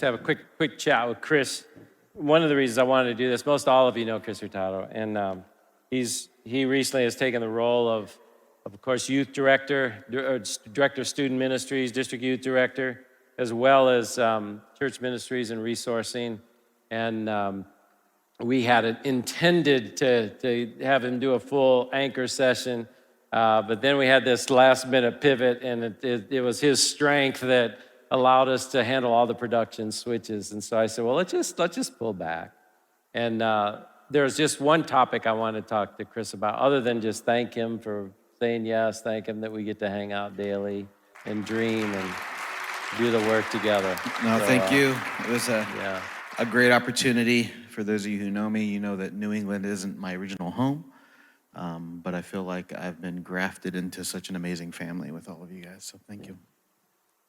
just have a quick chat with Chris. One of the reasons I wanted to do this, most all of you know Chris Hurtado, and he recently has taken the role of course, youth director, director of student ministries, district youth director, as well as church ministries and resourcing. And we had it intended to have him do a full anchor session, but then we had this last minute pivot, and it was his strength that allowed us to handle all the production switches. And so I said, well, let's just pull back. And there's just one topic I want to talk to Chris about, other than just thank him for saying yes, thank him that we get to hang out daily and dream and do the work together. No, so, thank you. It was a great opportunity. For those of you who know me, you know that New England isn't my original home, but I feel like I've been grafted into such an amazing family with all of you guys, so thank you.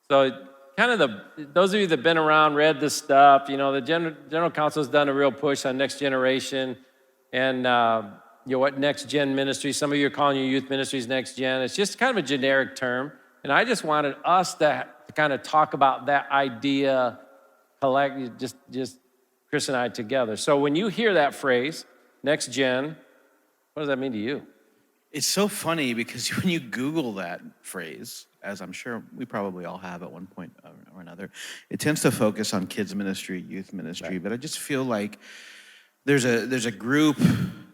So kind of those of you that have been around, read this stuff, you know, the General Council's done a real push on next generation, and you know what, NextGen Ministries, some of you are calling your youth ministries NextGen. It's just kind of a generic term, and I just wanted us to kind of talk about that idea, just Chris and I together. So when you hear that phrase, NextGen, what does that mean to you? It's so funny because when you Google that phrase, as I'm sure we probably all have at one point or another, it tends to focus on kids ministry, youth ministry, right. But I just feel like there's a group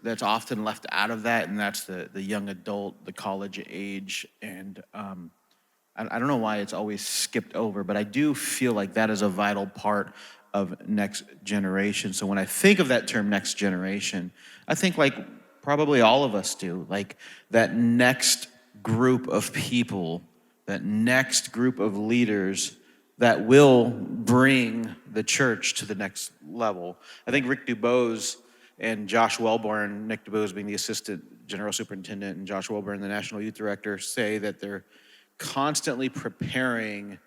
that's often left out of that, and that's the young adult, the college age, and I don't know why it's always skipped over, but I do feel like that is a vital part of next generation. So when I think of that term next generation, I think like probably all of us do, like that next group of people, that next group of leaders that will bring the church to the next level. I think Rick DuBose and Josh Welborn, Nick DuBose being the assistant general superintendent and Josh Welborn, the national youth director, say that they're constantly preparing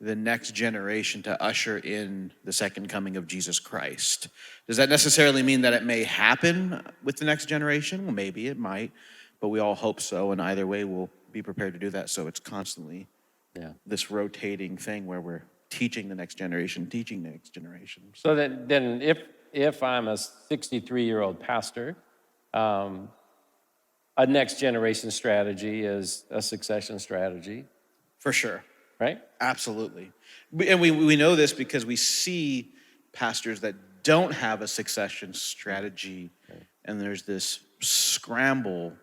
the next generation to usher in the second coming of Jesus Christ. Does that necessarily mean that it may happen with the next generation? Well, maybe it might, but we all hope so, and either way we'll be prepared to do that. So it's constantly this rotating thing where we're teaching the next generation. So then if I'm a 63-year-old pastor, a next generation strategy is a succession strategy. For sure. Right? Absolutely. And we know this because we see pastors that don't have a succession strategy, and there's this scramble,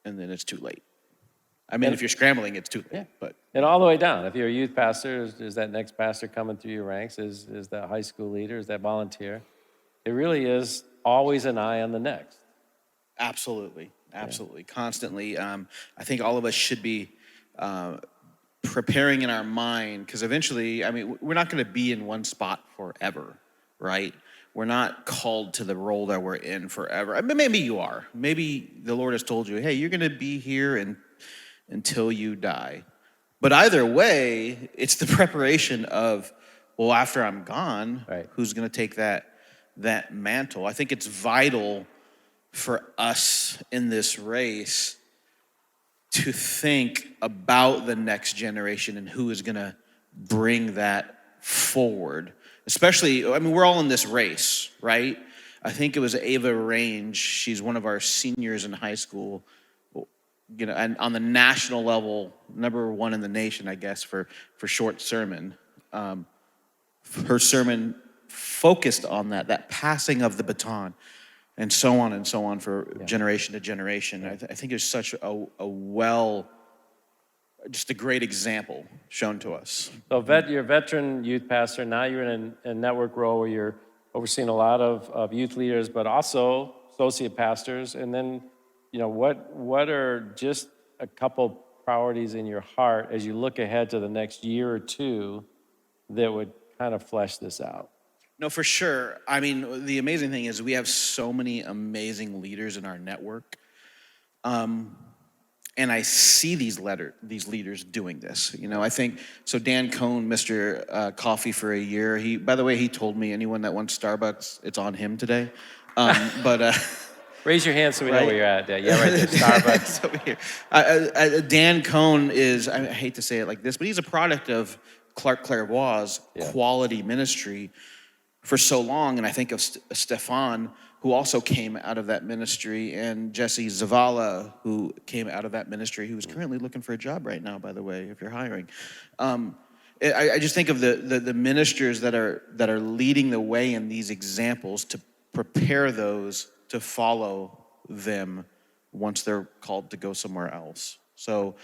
and then it's too late. I mean, if you're scrambling, it's too late. But and all the way down. If you're a youth pastor, is that next pastor coming through your ranks? Is that high school leader? Is that volunteer? It really is always an eye on the next. Absolutely. Constantly. I think all of us should be preparing in our mind, because eventually, I mean, we're not going to be in one spot forever, right? We're not called to the role that we're in forever. I mean, maybe you are. Maybe the Lord has told you, hey, you're going to be here until you die. But either way, it's the preparation of, well, after I'm gone, who's going to take that mantle? I think it's vital for us in this race to think about the next generation and who is going to bring that forward. Especially, I mean, we're all in this race, right? I think it was Ava Range. She's one of our seniors in high school, you know, and on the national level, #1 in the nation, I guess, for short sermon. Her sermon focused on that passing of the baton, and so on for generation to generation. I think it's such just a great example shown to us. So you're a veteran youth pastor. Now you're in a network role where you're overseeing a lot of youth leaders, but also associate pastors. And then, you know, what are just a couple priorities in your heart as you look ahead to the next year or two that would kind of flesh this out? No, for sure. I mean, the amazing thing is we have so many amazing leaders in our network. And I see these leaders doing this. You know, I think, so Dan Cohn, Mr. Coffee for a year, by the way, he told me anyone that wants Starbucks, it's on him today. But raise your hand so we know where you're at. Yeah, right there, Starbucks. Dan Cohn is, I hate to say it like this, but he's a product of Clark Clairvoix's quality ministry for so long, and I think of Stefan, who also came out of that ministry, and Jesse Zavala, who came out of that ministry, who's currently looking for a job right now, by the way, if you're hiring. I just think of the ministers that are leading the way in these examples to prepare those to follow them once they're called to go somewhere else. So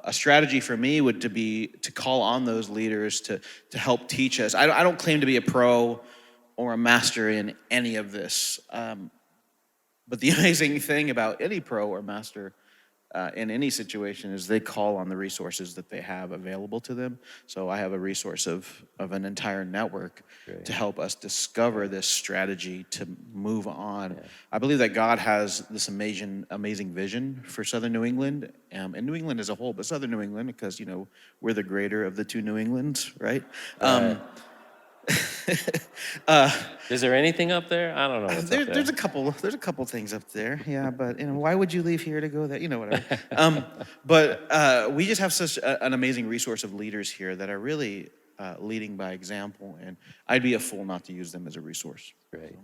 a strategy for me would be to call on those leaders to help teach us. I don't claim to be a pro or a master in any of this, but the amazing thing about any pro or master in any situation is they call on the resources that they have available to them. So I have a resource of an entire network to help us discover this strategy to move on. I believe that God has this amazing vision for Southern New England, and New England as a whole, but Southern New England, because, you know, we're the greater of the two New Englands, right? Is there anything up there? I don't know what's up there. There's a couple things up there, yeah. But you know, why would you leave here to go there? You know, whatever. But we just have such an amazing resource of leaders here that are really leading by example, and I'd be a fool not to use them as a resource. Great.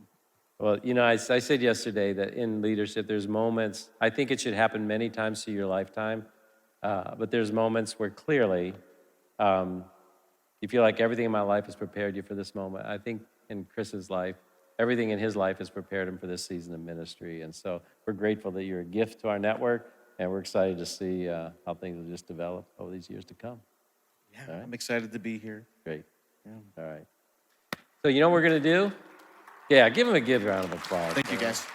Well, you know, I said yesterday that in leadership, there's moments. I think it should happen many times through your lifetime, but there's moments where clearly. You feel like everything in my life has prepared you for this moment. I think in Chris's life, everything in his life has prepared him for this season of ministry. And so we're grateful that you're a gift to our network, and we're excited to see how things will just develop over these years to come. Yeah, right? I'm excited to be here. Great. Yeah. All right. So you know what we're going to do? Yeah, give him a round of applause. Thank you, guys.